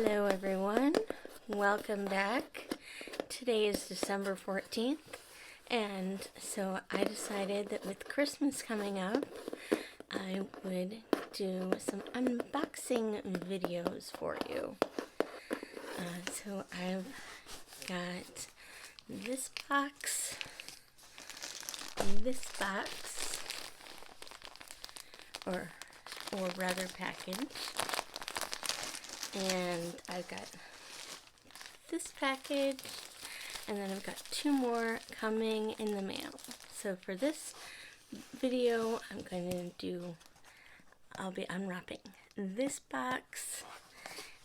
Hello everyone, welcome back. Today is December 14th, and so I decided that with Christmas coming up, I would do some unboxing videos for you. So I've got this box, or rather package. And I've got this package, and then I've got two more coming in the mail. So for this video, I'll be unwrapping this box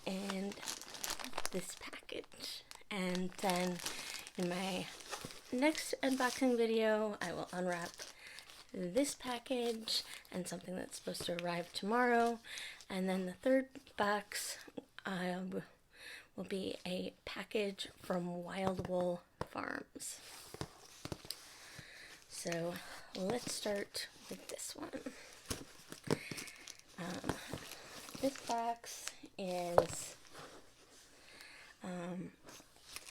and this package. And then in my next unboxing video, I will unwrap this package and something that's supposed to arrive tomorrow. And then the third box will be a package from Wild Wool Farms. So let's start with this one. This box is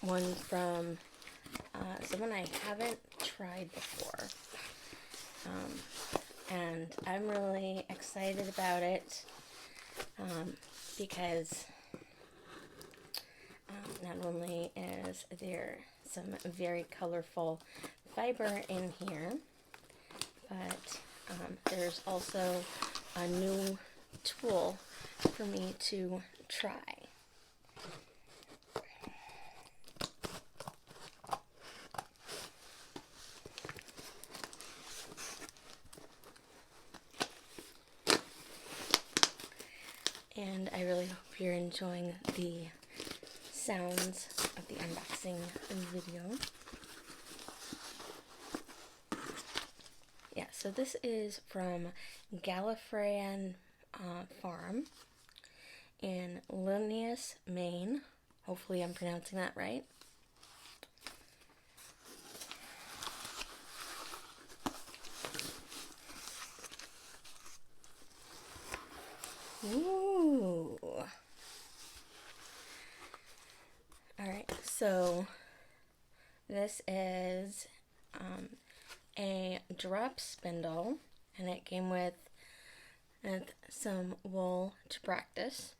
one from someone I haven't tried before. And I'm really excited about it because not only is there some very colorful fiber in here, but there's also a new tool for me to try. And I really hope you're enjoying the sounds of the unboxing video. Yeah, so this is from Gallifreyan Farm in Linneus, Maine. Hopefully I'm pronouncing that right. Ooh. Alright, so this is a drop spindle, and it came with some wool to practice.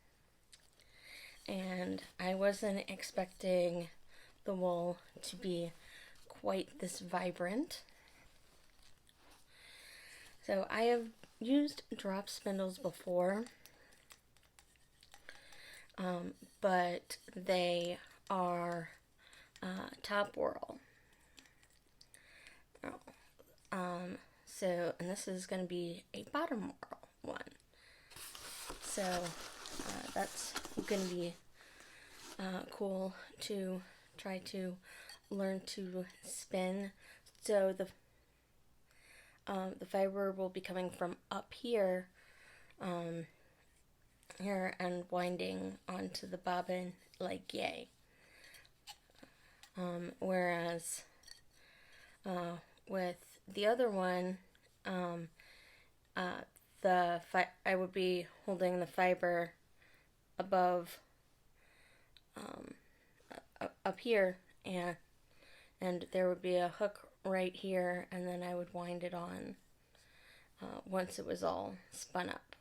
And I wasn't expecting the wool to be quite this vibrant. So I have used drop spindles before, but they are top whirl. And this is going to be a bottom whirl one. So that's going to be cool to try to learn to spin. So the fiber will be coming from up here, and winding onto the bobbin like yay. Whereas with the other one, I would be holding the fiber above, up here, and there would be a hook right here, and then I would wind it on once it was all spun up.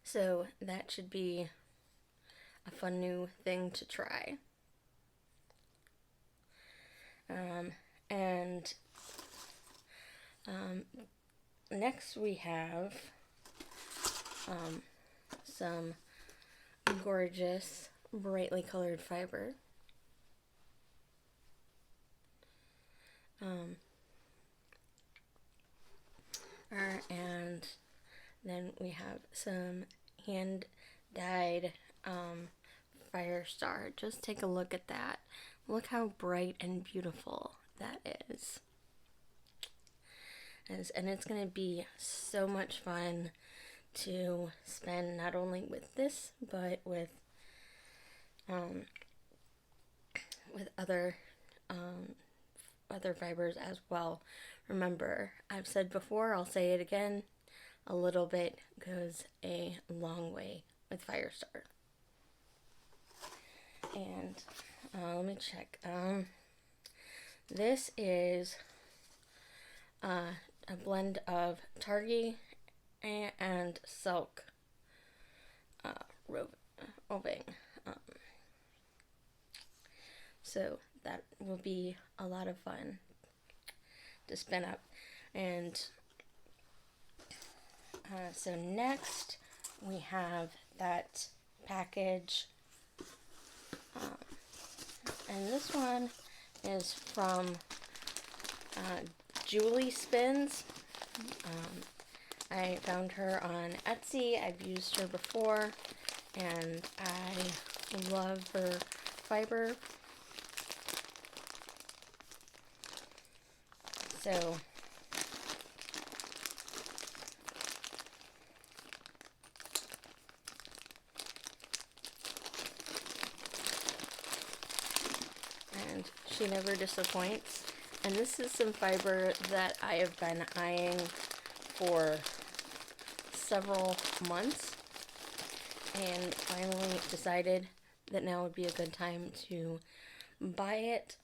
So that should be a fun new thing to try. Next we have some gorgeous brightly colored fiber. And then we have some hand-dyed fire star. Just take a look at that. Look how bright and beautiful that is. And it's going to be so much fun to spend not only with this, but with other fibers as well. Remember, I've said before, I'll say it again, a little bit goes a long way with Firestar. And let me check. This is a blend of Targhee and Silk roving. So that will be a lot of fun to spin up. And so next we have that package, and this one is from Julie Spins. I found her on Etsy. I've used her before, and I love her fiber. So and she never disappoints. And this is some fiber that I have been eyeing for several months, and finally decided that now would be a good time to buy it.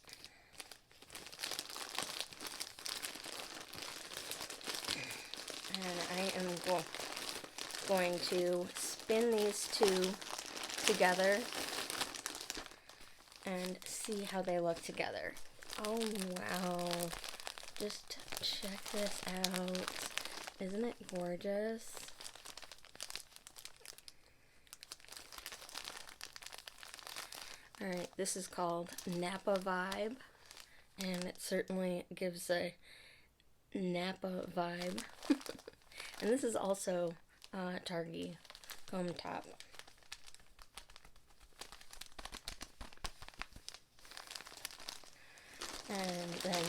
And I am going to spin these two together and see how they look together. Oh wow, just check this out. Isn't it gorgeous? Alright, this is called Napa Vibe, and it certainly gives a Napa vibe. And this is also Targhee comb top. And then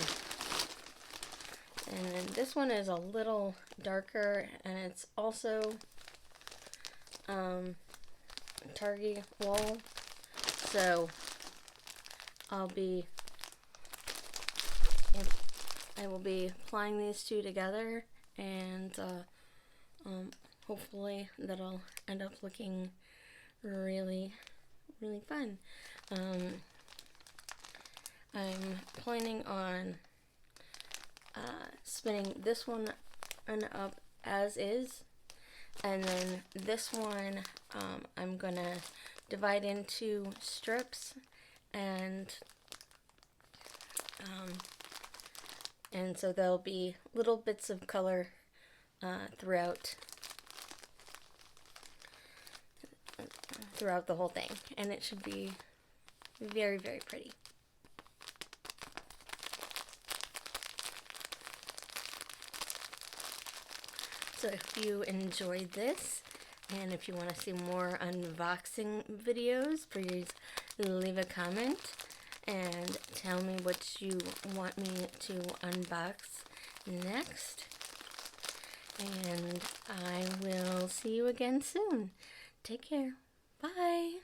this one is a little darker, and it's also Targhee wool. So I will be applying these two together, and hopefully that'll end up looking really, really fun. I'm planning on spinning this one up as is, and then this one I'm gonna divide into strips, and so there'll be little bits of color throughout the whole thing, and it should be very, very pretty. So if you enjoyed this, and if you want to see more unboxing videos, please leave a comment and tell me what you want me to unbox next. And I will see you again soon. Take care. Bye.